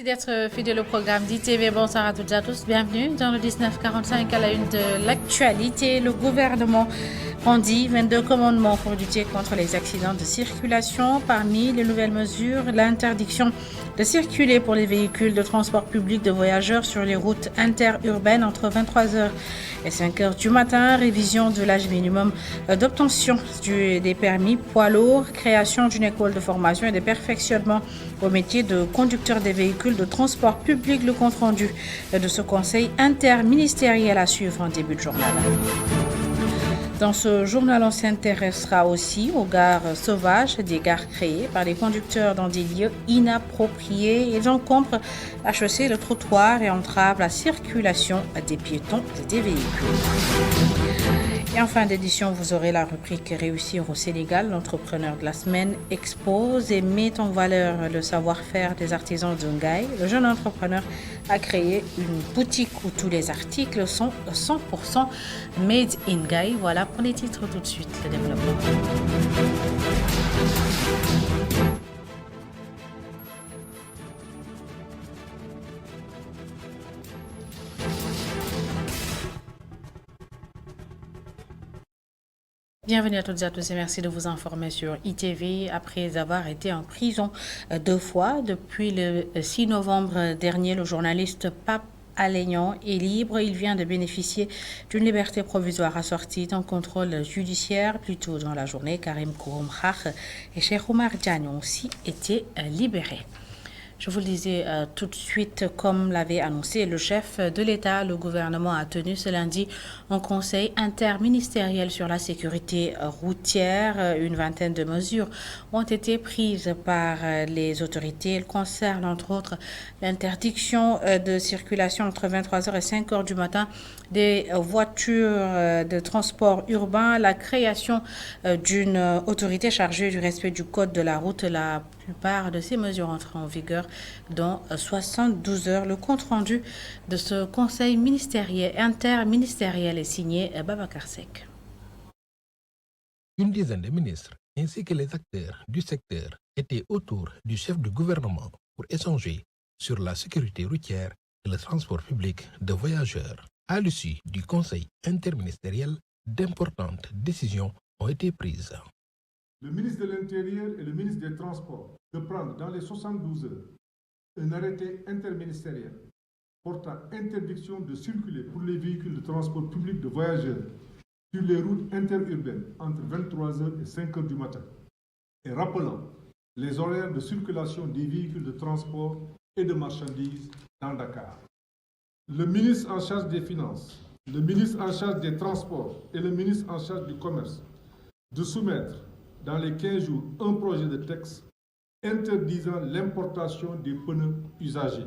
d'être fidèle au programme d'ITV. Bonsoir à toutes et à tous. Bienvenue dans le 1945 à la une de l'actualité. Le gouvernement rendit 22 commandements pour lutter contre les accidents de circulation. Parmi les nouvelles mesures, l'interdiction de circuler pour les véhicules de transport public de voyageurs sur les routes interurbaines entre 23h et 5h du matin, révision de l'âge minimum d'obtention des permis poids lourds, création d'une école de formation et de perfectionnement au métier de conducteur des véhicules de transport public. Le compte rendu de ce conseil interministériel à suivre en début de journal. Dans ce journal, on s'intéressera aussi aux gares sauvages, des gares créées par les conducteurs dans des lieux inappropriés. Ils encombrent la chaussée, le trottoir et entravent la circulation des piétons et des véhicules. Et en fin d'édition, vous aurez la rubrique Réussir au Sénégal. L'entrepreneur de la semaine expose et met en valeur le savoir-faire des artisans de Ngaye. Le jeune entrepreneur a créé une boutique où tous les articles sont 100% made in Ngaye. Voilà pour les titres tout de suite, le développement. Bienvenue à toutes et à tous et merci de vous informer sur ITV. Après avoir été en prison 2 fois depuis le 6 novembre dernier, le journaliste Pape Alénian est libre. Il vient de bénéficier d'une liberté provisoire assortie d'un contrôle judiciaire. Plus tôt dans la journée, Karim Kouroum Khakh et Cheikh Oumar Diagne ont aussi été libérés. Je vous le disais tout de suite, comme l'avait annoncé le chef de l'État, le gouvernement a tenu ce lundi un conseil interministériel sur la sécurité routière. Une vingtaine de mesures ont été prises par les autorités. Elles concernent entre autres l'interdiction de circulation entre 23h et 5h du matin des voitures de transport urbain, la création d'une autorité chargée du respect du code de la route. La plupart de ces mesures entrent en vigueur dans 72 heures. Le compte-rendu de ce conseil interministériel est signé Babacar Seck. Une dizaine de ministres ainsi que les acteurs du secteur étaient autour du chef du gouvernement pour échanger sur la sécurité routière et le transport public de voyageurs. À l'issue du conseil interministériel, d'importantes décisions ont été prises. Le ministre de l'Intérieur et le ministre des Transports de prendre dans les 72 heures un arrêté interministériel portant interdiction de circuler pour les véhicules de transport public de voyageurs sur les routes interurbaines entre 23h et 5h du matin et rappelant les horaires de circulation des véhicules de transport et de marchandises dans Dakar. Le ministre en charge des Finances, le ministre en charge des Transports et le ministre en charge du Commerce de soumettre dans les 15 jours un projet de texte interdisant l'importation des pneus usagés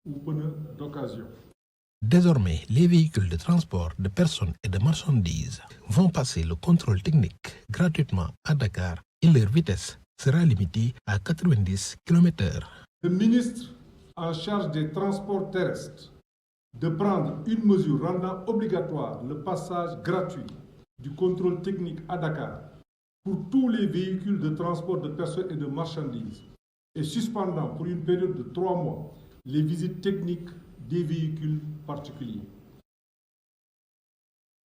ou pneus d'occasion. Désormais, les véhicules de transport de personnes et de marchandises vont passer le contrôle technique gratuitement à Dakar et leur vitesse sera limitée à 90 km/h. Le ministre en charge des transports terrestres de prendre une mesure rendant obligatoire le passage gratuit du contrôle technique à Dakar pour tous les véhicules de transport de personnes et de marchandises et suspendant pour une période de 3 mois les visites techniques des véhicules particuliers.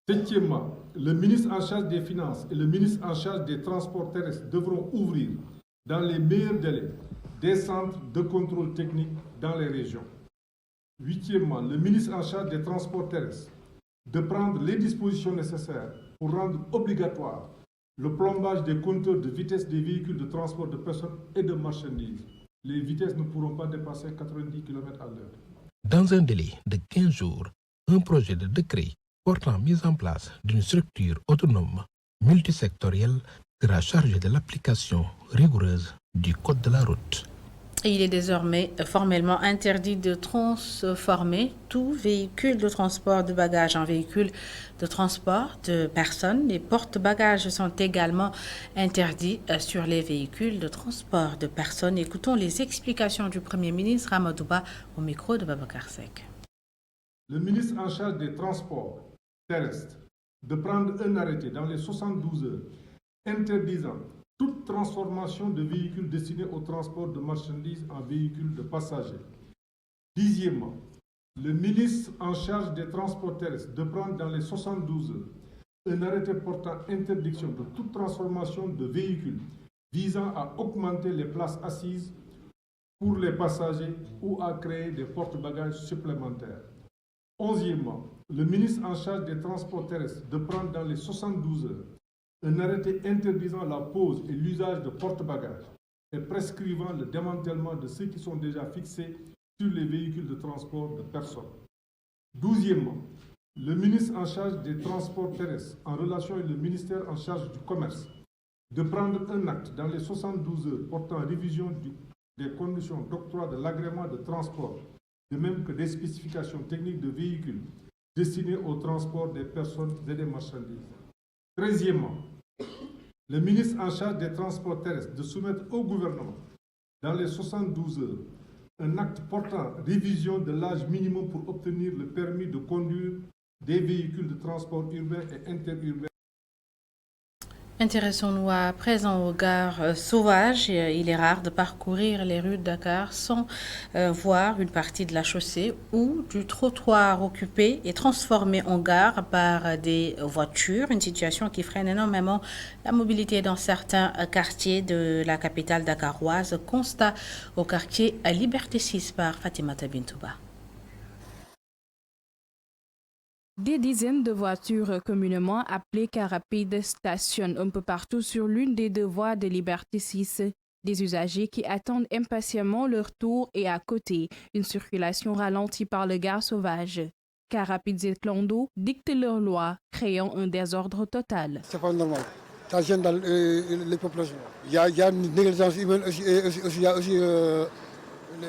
Septièmement, le ministre en charge des Finances et le ministre en charge des Transports terrestres devront ouvrir dans les meilleurs délais des centres de contrôle technique dans les régions. Huitièmement, le ministre en charge des Transports terrestres de prendre les dispositions nécessaires pour rendre obligatoire le plombage des compteurs de vitesse des véhicules de transport de personnes et de marchandises. Les vitesses ne pourront pas dépasser 90 km/h. Dans un délai de 15 jours, un projet de décret portant mise en place d'une structure autonome multisectorielle sera chargé de l'application rigoureuse du code de la route. Et il est désormais formellement interdit de transformer tout véhicule de transport de bagages en véhicule de transport de personnes. Les porte-bagages sont également interdits sur les véhicules de transport de personnes. Écoutons les explications du Premier ministre Amadouba au micro de Babacar Seck. Le ministre en charge des transports terrestres de prendre un arrêté dans les 72 heures interdisant toute transformation de véhicules destinés au transport de marchandises en véhicules de passagers Dixièmement, le ministre en charge des transports terrestres de prendre dans les 72 heures un arrêté portant interdiction de toute transformation de véhicules visant à augmenter les places assises pour les passagers ou à créer des porte-bagages supplémentaires. Onzièmement, le ministre en charge des transports terrestres de prendre dans les 72 heures un arrêté interdisant la pose et l'usage de porte-bagages et prescrivant le démantèlement de ceux qui sont déjà fixés sur les véhicules de transport de personnes. Douzièmement, le ministre en charge des transports terrestres, en relation avec le ministère en charge du commerce, de prendre un acte dans les 72 heures portant révision des conditions d'octroi de l'agrément de transport, de même que des spécifications techniques de véhicules destinés au transport des personnes et des marchandises. Treizièmement, le ministre en charge des transports terrestres de soumettre au gouvernement, dans les 72 heures, un acte portant révision de l'âge minimum pour obtenir le permis de conduire des véhicules de transport urbain et interurbain. Intéressons-nous à présent aux gares sauvages. Il est rare de parcourir les rues de Dakar sans voir une partie de la chaussée ou du trottoir occupé et transformé en gare par des voitures, une situation qui freine énormément la mobilité dans certains quartiers de la capitale dakaroise. Constat au quartier Liberté 6 par Fatimata Bintouba. Des dizaines de voitures communément appelées cars rapides stationnent un peu partout sur l'une des deux voies de Liberté 6. Des usagers qui attendent impatiemment leur tour et à côté, une circulation ralentie par le gare sauvage. Cars rapides et clandos dictent leurs lois, créant un désordre total. C'est pas normal. Ça gêne dans les populations. Il y a une négligence humaine aussi, il y a aussi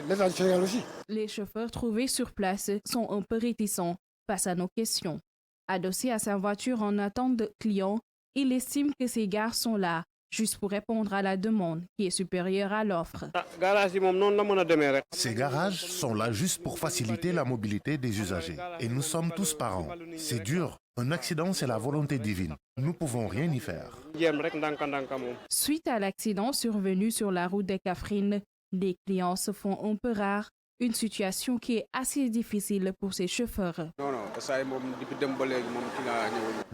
l'État du Sénégal aussi. Les chauffeurs trouvés sur place sont un peu réticents face à nos questions. Adossé à sa voiture en attente de clients, il estime que ces gares sont là, juste pour répondre à la demande qui est supérieure à l'offre. Ces garages sont là juste pour faciliter la mobilité des usagers. Et nous sommes tous parents. C'est dur. Un accident, c'est la volonté divine. Nous ne pouvons rien y faire. Suite à l'accident survenu sur la route de Kaffrine, les clients se font un peu rares. Une situation qui est assez difficile pour ces chauffeurs.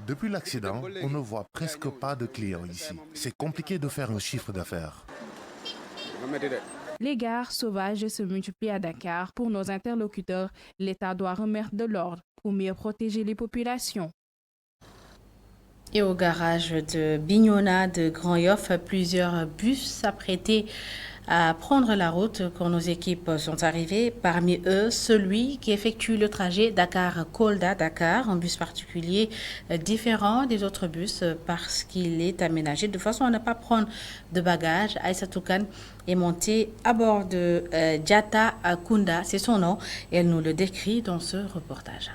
Depuis l'accident, on ne voit presque pas de clients ici. C'est compliqué de faire un chiffre d'affaires. Les gares sauvages se multiplient à Dakar. Pour nos interlocuteurs, l'État doit remettre de l'ordre pour mieux protéger les populations. Et au garage de Bignona de Grand Yoff, plusieurs bus s'apprêtaient à prendre la route quand nos équipes sont arrivées. Parmi eux, celui qui effectue le trajet Dakar-Kolda-Dakar, un bus particulier différent des autres bus parce qu'il est aménagé de façon à ne pas prendre de bagages. Aïssa Toukan est montée à bord de Diata Kunda, c'est son nom, et elle nous le décrit dans ce reportage.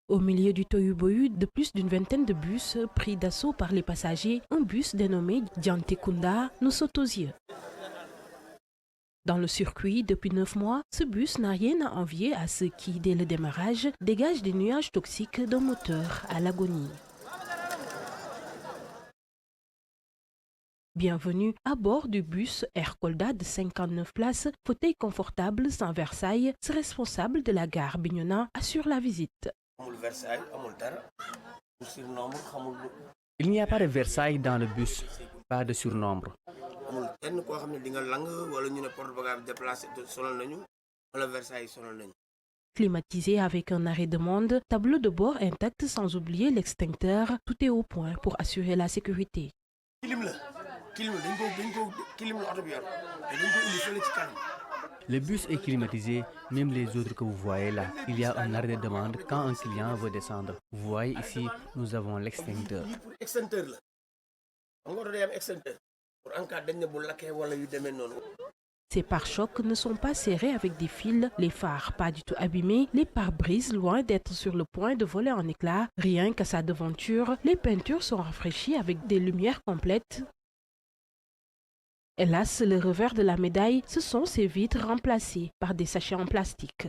Au milieu du tohu-bohu de plus d'une vingtaine de bus pris d'assaut par les passagers, un bus dénommé Diante Kunda nous saute aux yeux. Dans le circuit depuis 9 mois, ce bus n'a rien à envier à ceux qui, dès le démarrage, dégagent des nuages toxiques d'un moteur à l'agonie. Bienvenue à bord du bus Air Kolda de 59 places, fauteuil confortable sans Versailles. Ce responsable de la gare Bignona assure la visite. Il n'y a pas de Versailles dans le bus, pas de surnombre. Climatisé avec un arrêt de monde, tableau de bord intact sans oublier l'extincteur, tout est au point pour assurer la sécurité. Le bus est climatisé, même les autres que vous voyez là. Il y a un arrêt de demande quand un client veut descendre. Vous voyez ici, nous avons l'extincteur. Ces pare-chocs ne sont pas serrés avec des fils, les phares pas du tout abîmés, les pare-brises loin d'être sur le point de voler en éclats. Rien qu'à sa devanture, les peintures sont rafraîchies avec des lumières complètes. Hélas, le revers de la médaille, ce sont ces vitres remplacées par des sachets en plastique.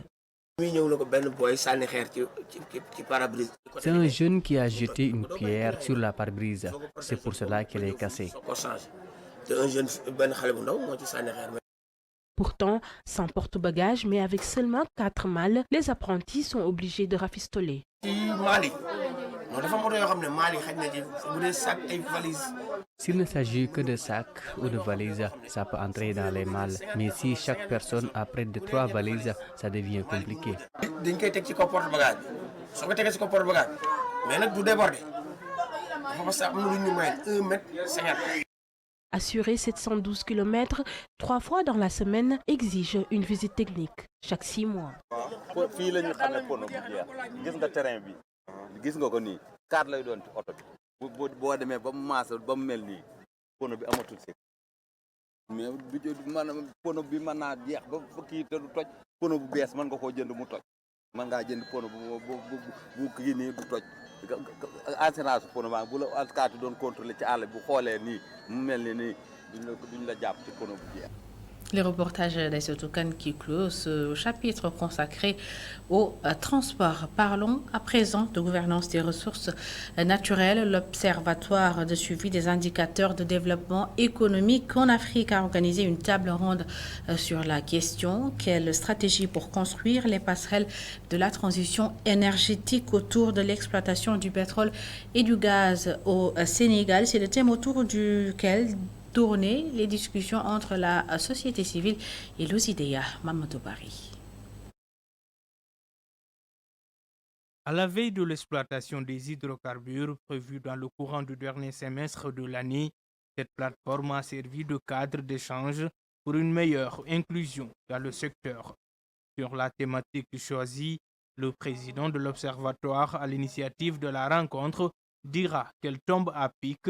C'est un jeune qui a jeté une pierre sur la pare-brise. C'est pour cela qu'elle est cassée. Pourtant, sans porte-bagages, mais avec seulement 4 malles, les apprentis sont obligés de rafistoler. S'il ne s'agit que de sacs ou de valises, ça peut entrer dans les malles. Mais si chaque personne a près de 3 valises, ça devient compliqué. Assurer 712 km 3 fois dans la semaine exige une visite technique chaque 6 mois. Les reportages d'Aïssatou Kane qui clôt ce chapitre consacré au transport. Parlons à présent de gouvernance des ressources naturelles. L'Observatoire de suivi des indicateurs de développement économique en Afrique a organisé une table ronde sur la question. Quelle stratégie pour construire les passerelles de la transition énergétique autour de l'exploitation du pétrole et du gaz au Sénégal? C'est le thème autour duquel tourner les discussions entre la société civile et l'OSIDEA. Mamadou Bari. À la veille de l'exploitation des hydrocarbures prévue dans le courant du dernier semestre de l'année, cette plateforme a servi de cadre d'échange pour une meilleure inclusion dans le secteur. Sur la thématique choisie, le président de l'Observatoire, à l'initiative de la rencontre, dira qu'elle tombe à pic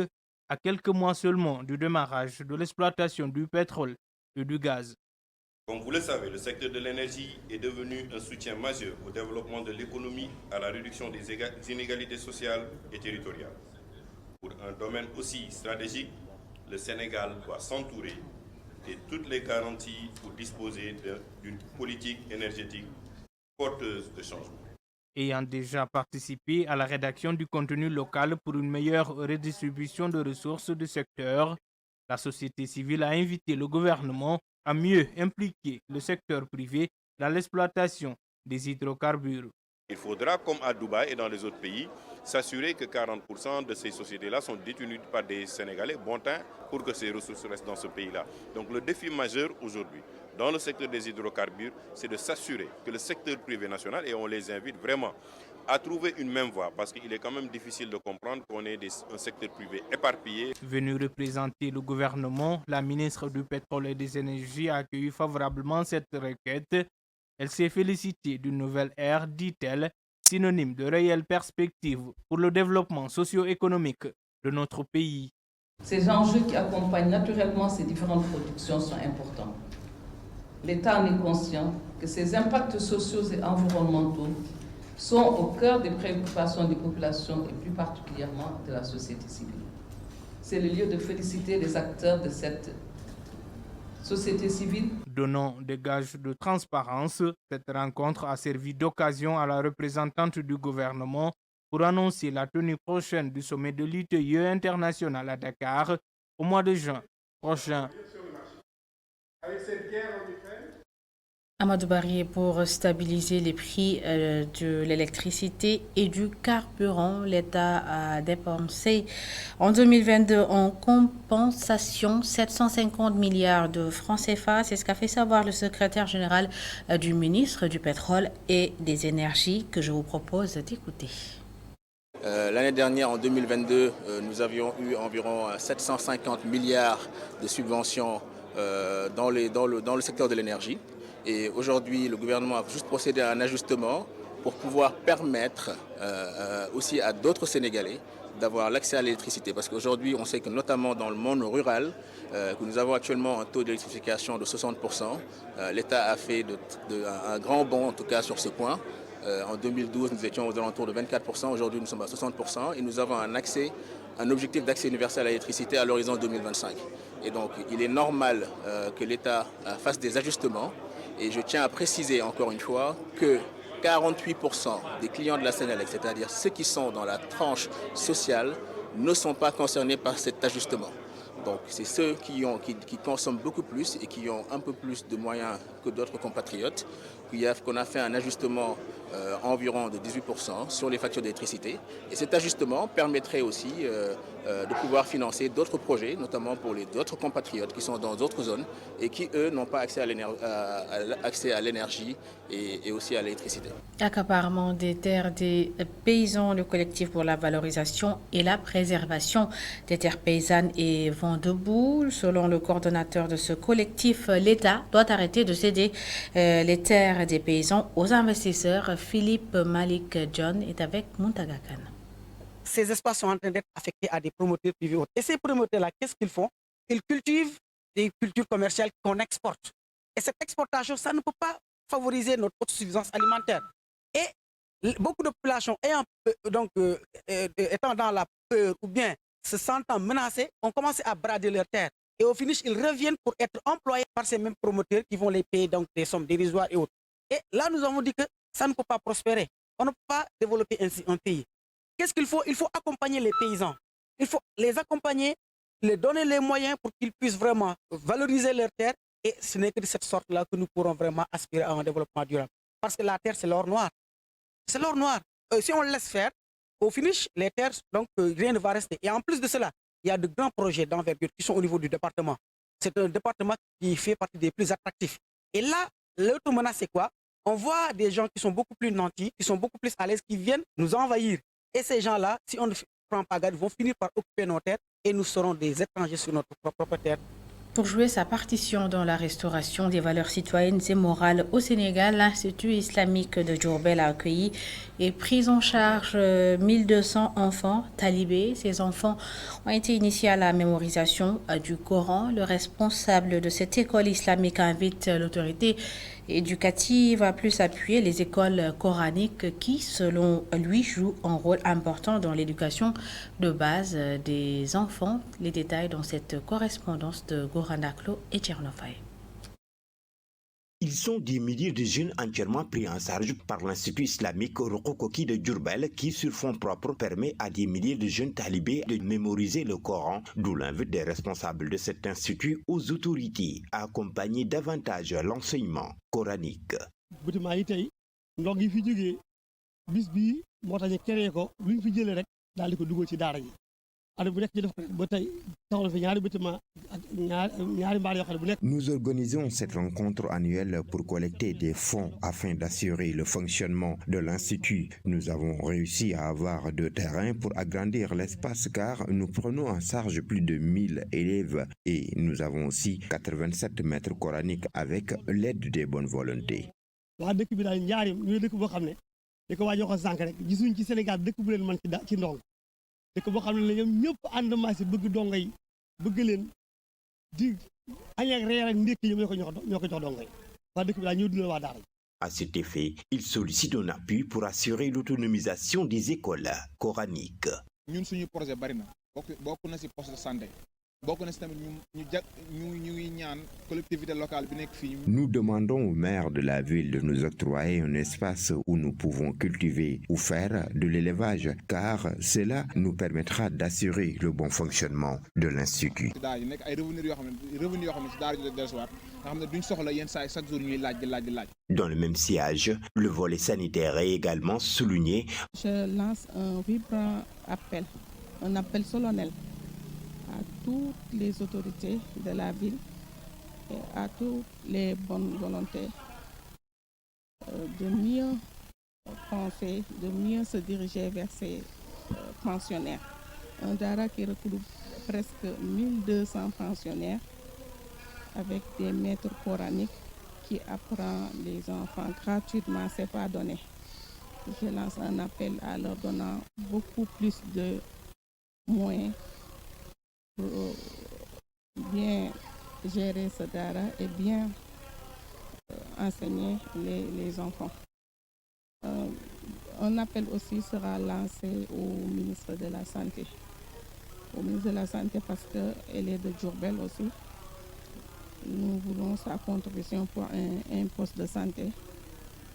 à quelques mois seulement du démarrage de l'exploitation du pétrole et du gaz. Comme vous le savez, le secteur de l'énergie est devenu un soutien majeur au développement de l'économie, à la réduction des inégalités sociales et territoriales. Pour un domaine aussi stratégique, le Sénégal doit s'entourer de toutes les garanties pour disposer d'une politique énergétique porteuse de changement. Ayant déjà participé à la rédaction du contenu local pour une meilleure redistribution de ressources du secteur, la société civile a invité le gouvernement à mieux impliquer le secteur privé dans l'exploitation des hydrocarbures. Il faudra, comme à Dubaï et dans les autres pays, s'assurer que 40% de ces sociétés-là sont détenues par des Sénégalais bon teint pour que ces ressources restent dans ce pays-là. Donc le défi majeur aujourd'hui, dans le secteur des hydrocarbures, c'est de s'assurer que le secteur privé national, et on les invite vraiment à trouver une même voie, parce qu'il est quand même difficile de comprendre qu'on ait un secteur privé éparpillé. Venue représenter le gouvernement, la ministre du Pétrole et des Énergies a accueilli favorablement cette requête. Elle s'est félicitée d'une nouvelle ère, dit-elle, synonyme de réelle perspective pour le développement socio-économique de notre pays. Ces enjeux qui accompagnent naturellement ces différentes productions sont importants. L'État en est conscient que ces impacts sociaux et environnementaux sont au cœur des préoccupations des populations et plus particulièrement de la société civile. C'est le lieu de féliciter les acteurs de cette société civile. Donnant des gages de transparence, cette rencontre a servi d'occasion à la représentante du gouvernement pour annoncer la tenue prochaine du sommet de l'ITIE international à Dakar au mois de juin prochain. Amadou Bari, pour stabiliser les prix de l'électricité et du carburant, l'État a dépensé en 2022 en compensation 750 milliards de francs CFA. C'est ce qu'a fait savoir le secrétaire général du ministre du Pétrole et des Énergies que je vous propose d'écouter. L'année dernière, en 2022, nous avions eu environ 750 milliards de subventions dans le secteur de l'énergie. Et aujourd'hui, le gouvernement a juste procédé à un ajustement pour pouvoir permettre aussi à d'autres Sénégalais d'avoir l'accès à l'électricité. Parce qu'aujourd'hui, on sait que notamment dans le monde rural, que nous avons actuellement un taux d'électrification de 60%. L'État a fait un grand bond, en tout cas, sur ce point. En 2012, nous étions aux alentours de 24%. Aujourd'hui, nous sommes à 60%. Et nous avons un objectif d'accès universel à l'électricité à l'horizon 2025. Et donc, il est normal que l'État fasse des ajustements. Et je tiens à préciser encore une fois que 48% des clients de la Sénélec, c'est-à-dire ceux qui sont dans la tranche sociale, ne sont pas concernés par cet ajustement. Donc c'est ceux qui consomment beaucoup plus et qui ont un peu plus de moyens que d'autres compatriotes, qu'on a fait un ajustement environ de 18% sur les factures d'électricité. Et cet ajustement permettrait aussi de pouvoir financer d'autres projets, notamment pour les d'autres compatriotes qui sont dans d'autres zones et qui, eux, n'ont pas accès à l'énergie et aussi à l'électricité. Accaparement des terres des paysans, le collectif pour la valorisation et la préservation des terres paysannes est vent debout. Selon le coordonnateur de ce collectif, l'État doit arrêter de céder les terres des paysans aux investisseurs. Philippe Malik John est avec Muntaga Khan. Ces espaces sont en train d'être affectés à des promoteurs privés. Et ces promoteurs-là, qu'est-ce qu'ils font? Ils cultivent des cultures commerciales qu'on exporte. Et cette exportation, ça ne peut pas favoriser notre autosuffisance alimentaire. Et beaucoup de populations étant dans la peur ou bien se sentant menacées, ont commencé à brader leurs terres. Et au finish, ils reviennent pour être employés par ces mêmes promoteurs qui vont les payer donc des sommes dérisoires et autres. Et là, nous avons dit que ça ne peut pas prospérer. On ne peut pas développer ainsi un pays. Qu'est-ce qu'il faut? Il faut accompagner les paysans. Il faut les accompagner, leur donner les moyens pour qu'ils puissent vraiment valoriser leurs terres. Et ce n'est que de cette sorte-là que nous pourrons vraiment aspirer à un développement durable. Parce que la terre, c'est l'or noir. C'est l'or noir. Si on le laisse faire, au finish, les terres, donc rien ne va rester. Et en plus de cela, il y a de grands projets d'envergure qui sont au niveau du département. C'est un département qui fait partie des plus attractifs. Et là, l'autre menace, c'est quoi? On voit des gens qui sont beaucoup plus nantis, qui sont beaucoup plus à l'aise, qui viennent nous envahir. Et ces gens-là, si on ne prend pas garde, vont finir par occuper nos terres et nous serons des étrangers sur notre propre terre. Pour jouer sa partition dans la restauration des valeurs citoyennes et morales au Sénégal, l'Institut islamique de Diourbel a accueilli et pris en charge 1200 enfants talibés. Ces enfants ont été initiés à la mémorisation du Coran. Le responsable de cette école islamique invite l'autorité éducative à plus appuyer les écoles coraniques qui, selon lui, jouent un rôle important dans l'éducation de base des enfants. Les détails dans cette correspondance de Goranaklo et Tchernofay. Ils sont des milliers de jeunes entièrement pris en charge par l'Institut islamique Rokokoki de Diourbel qui, sur fonds propres, permet à des milliers de jeunes talibés de mémoriser le Coran, d'où l'invite des responsables de cet institut aux autorités à accompagner davantage l'enseignement coranique. Nous organisons cette rencontre annuelle pour collecter des fonds afin d'assurer le fonctionnement de l'Institut. Nous avons réussi à avoir de terrain pour agrandir l'espace car nous prenons en charge plus de 1000 élèves et nous avons aussi 87 maîtres coraniques avec l'aide des bonnes volontés. À cet effet, il sollicite un appui pour assurer l'autonomisation des écoles coraniques. Nous demandons au maire de la ville de nous octroyer un espace où nous pouvons cultiver ou faire de l'élevage, car cela nous permettra d'assurer le bon fonctionnement de l'Institut. Dans le même sillage, le volet sanitaire est également souligné. Je lance un vibrant appel, un appel solennel à toutes les autorités de la ville et à toutes les bonnes volontés de mieux penser, de mieux se diriger vers ces pensionnaires. Un dara qui regroupe presque 1200 pensionnaires avec des maîtres coraniques qui apprennent les enfants gratuitement, c'est pas donné. Je lance un appel à leur donnant beaucoup plus de moyens pour bien gérer ce dara et bien enseigner les enfants. Un appel aussi sera lancé au ministre de la Santé. Au ministre de la Santé parce qu'elle est de Diourbel aussi. Nous voulons sa contribution pour un poste de santé.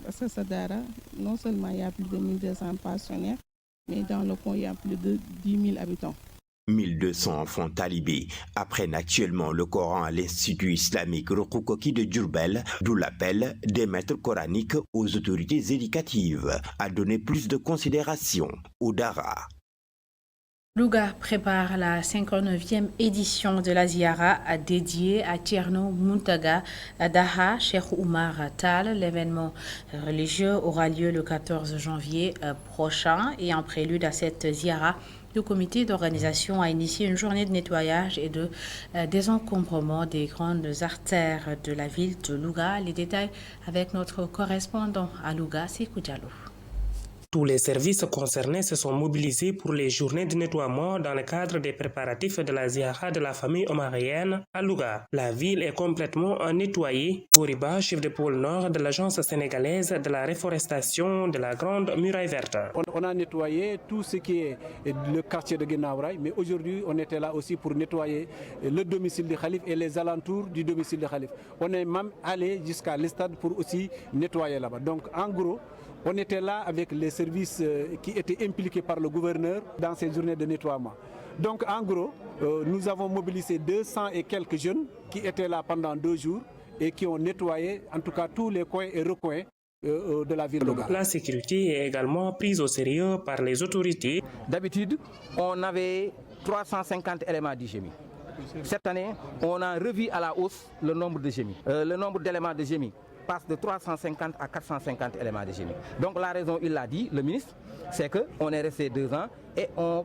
Parce que ce dara, non seulement il y a plus de 1200 pensionnaires, mais dans le coin il y a plus de 10 000 habitants. 1200 enfants talibés apprennent actuellement le Coran à l'Institut islamique Rokokoki de Diourbel, d'où l'appel des maîtres coraniques aux autorités éducatives à donner plus de considération aux Dara. Louga prépare la 59e édition de la Ziara dédiée à Thierno Muntaga Daha Cheikh Oumar Tall. L'événement religieux aura lieu le 14 janvier prochain et en prélude à cette Ziara, le comité d'organisation a initié une journée de nettoyage et de désencombrement des grandes artères de la ville de Louga. Les détails avec notre correspondant à Louga, Sekou Diallo. Tous les services concernés se sont mobilisés pour les journées de nettoiement dans le cadre des préparatifs de la Ziara de la famille omarienne à Louga. La ville est complètement nettoyée. Koriba, chef de pôle nord de l'agence sénégalaise de la réforestation de la Grande Muraille Verte. On a nettoyé tout ce qui est le quartier de Guinaouraï, mais aujourd'hui on était là aussi pour nettoyer le domicile du Khalif et les alentours du domicile du Khalif. On est même allé jusqu'à l'estade pour aussi nettoyer là-bas. Donc en gros, on était là avec les services qui étaient impliqués par le gouverneur dans ces journées de nettoiement. Donc en gros, nous avons mobilisé 200 et quelques jeunes qui étaient là pendant 2 jours et qui ont nettoyé en tout cas tous les coins et recoins de la ville de Louga. La sécurité est également prise au sérieux par les autorités. D'habitude, on avait 350 éléments du GMI. Cette année, on a revu à la hausse le nombre de GMI. Le nombre d'éléments de GMI passe de 350 à 450 éléments de génie. Donc la raison, il l'a dit, le ministre, c'est qu'on est resté 2 ans et on...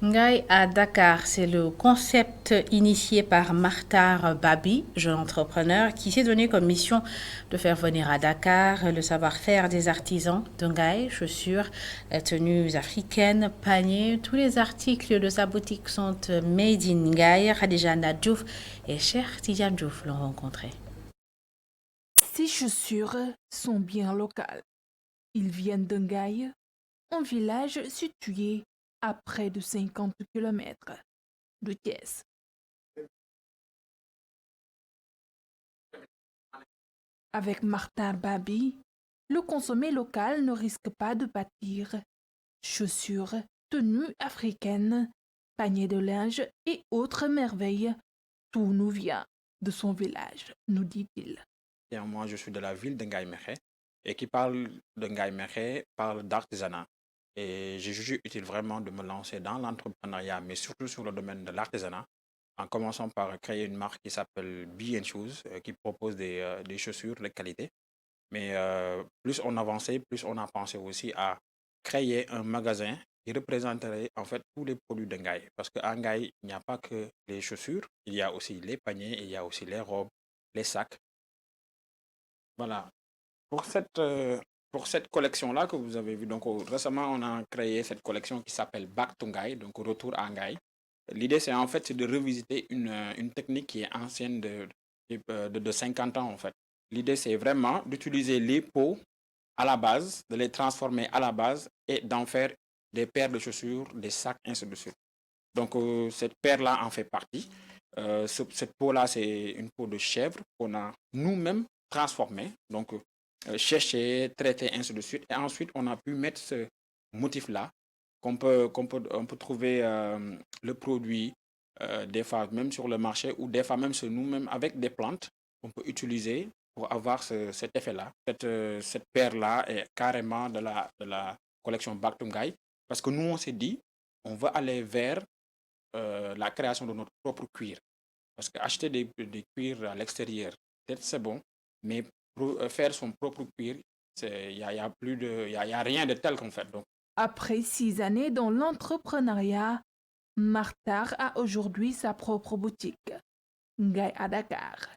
Ngaï à Dakar, c'est le concept initié par Martar Babi, jeune entrepreneur, qui s'est donné comme mission de faire venir à Dakar le savoir-faire des artisans de Ngaï, chaussures, tenues africaines, paniers. Tous les articles de sa boutique sont made in Ngaï. Khadija Nadjouf et Cheikh Tidiane Diouf l'ont rencontré. Ces chaussures sont bien locales. Ils viennent de Ngaï, un village situé à près de 50 km de Thiès. Avec Martar Babi, le consommé local ne risque pas de pâtir. Chaussures, tenues africaines, paniers de linge et autres merveilles, tout nous vient de son village, nous dit-il. Moi, je suis de la ville de Ngaï Mékhé et qui parle de Ngaï Mékhé parle d'artisanat. Et j'ai jugé utile vraiment de me lancer dans l'entrepreneuriat, mais surtout sur le domaine de l'artisanat, en commençant par créer une marque qui s'appelle Be & Shoes, qui propose des chaussures de qualité. Mais plus on avançait, plus on a pensé aussi à créer un magasin qui représenterait en fait tous les produits de Ngaï. Parce qu'à Ngaï, il n'y a pas que les chaussures, il y a aussi les paniers, il y a aussi les robes, les sacs. Voilà. Pour cette collection-là que vous avez vue, donc récemment, on a créé cette collection qui s'appelle Back to Ngaï, donc Retour à Ngaï. L'idée, c'est en fait de revisiter une technique qui est ancienne de 50 ans, en fait. L'idée, c'est vraiment d'utiliser les peaux à la base, de les transformer à la base et d'en faire des paires de chaussures, des sacs, ainsi de suite. Donc, cette paire-là en fait partie. Cette peau-là, c'est une peau de chèvre qu'on a nous-mêmes transformée. Donc, chercher, traiter, ainsi de suite. Et ensuite, on a pu mettre ce motif-là, on peut trouver le produit, des fois même sur le marché, ou des fois même sur nous-mêmes avec des plantes, on peut utiliser pour avoir cet effet-là. Cette paire-là est carrément de la collection Back to Ngaï, parce que nous, on s'est dit, on va aller vers la création de notre propre cuir. Parce qu'acheter des cuirs à l'extérieur, peut-être c'est bon, mais pour faire son propre cuir, il n'y a rien de tel qu'on fait. Donc. Après 6 années dans l'entrepreneuriat, Martar a aujourd'hui sa propre boutique, Ngaï à Dakar.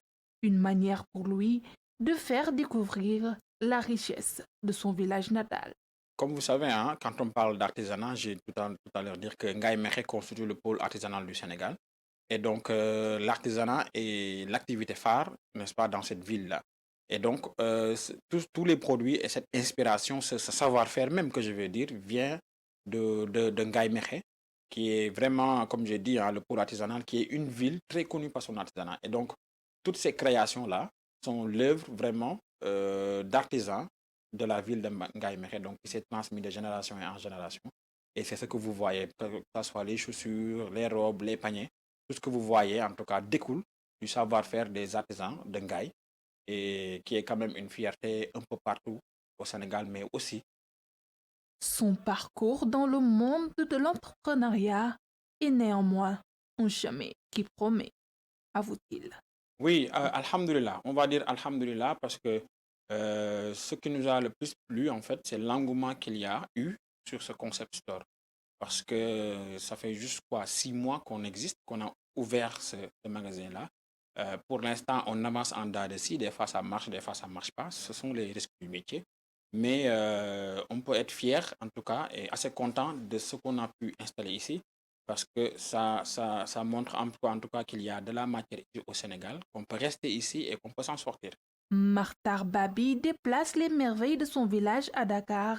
Une manière pour lui de faire découvrir la richesse de son village natal. Comme vous savez, hein, quand on parle d'artisanat, j'ai tout à l'heure dire que Ngaï Mékhé constitue le pôle artisanal du Sénégal. Et donc, l'artisanat est l'activité phare, n'est-ce pas, dans cette ville-là. Et donc, tous les produits et cette inspiration, ce savoir-faire même que je veux dire, vient de Ngaï Mékhé, qui est vraiment, comme j'ai dit, hein, le pôle artisanal, qui est une ville très connue par son artisanat. Et donc, toutes ces créations-là sont l'œuvre vraiment d'artisans de la ville de Ngaye Mékhé, donc qui s'est transmis de génération en génération. Et c'est ce que vous voyez, que ce soit les chaussures, les robes, les paniers, tout ce que vous voyez en tout cas découle du savoir-faire des artisans de Ngaye, et qui est quand même une fierté un peu partout au Sénégal, mais aussi. Son parcours dans le monde de l'entrepreneuriat est néanmoins un chemin qui promet, avoue-t-il. Oui, alhamdulillah, on va dire alhamdulillah parce que ce qui nous a le plus plu en fait, c'est l'engouement qu'il y a eu sur ce concept store. Parce que ça fait juste 6 mois qu'on existe, qu'on a ouvert ce magasin-là. Pour l'instant, on avance en dents de scie, des fois ça marche, des fois ça ne marche pas. Ce sont les risques du métier. Mais on peut être fier, en tout cas, et assez content de ce qu'on a pu installer ici, parce que ça montre en tout cas qu'il y a de la matière au Sénégal, qu'on peut rester ici et qu'on peut s'en sortir. Makhtar Babi déplace les merveilles de son village à Dakar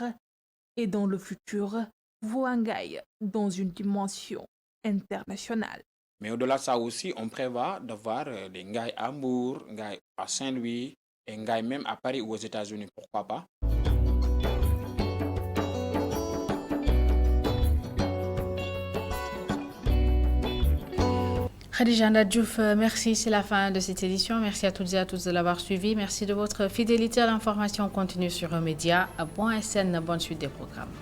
et dans le futur, voit Ngaye dans une dimension internationale. Mais au-delà de ça aussi, on prévoit de voir des Ngaye à Hambourg, Ngaye à Saint-Louis et Ngaye même à Paris ou aux États-Unis, pourquoi pas. Khadija Ndat Diouf, merci, c'est la fin de cette édition. Merci à toutes et à tous de l'avoir suivi. Merci de votre fidélité à l'information continue sur Emedia. Bon SN, bonne suite des programmes.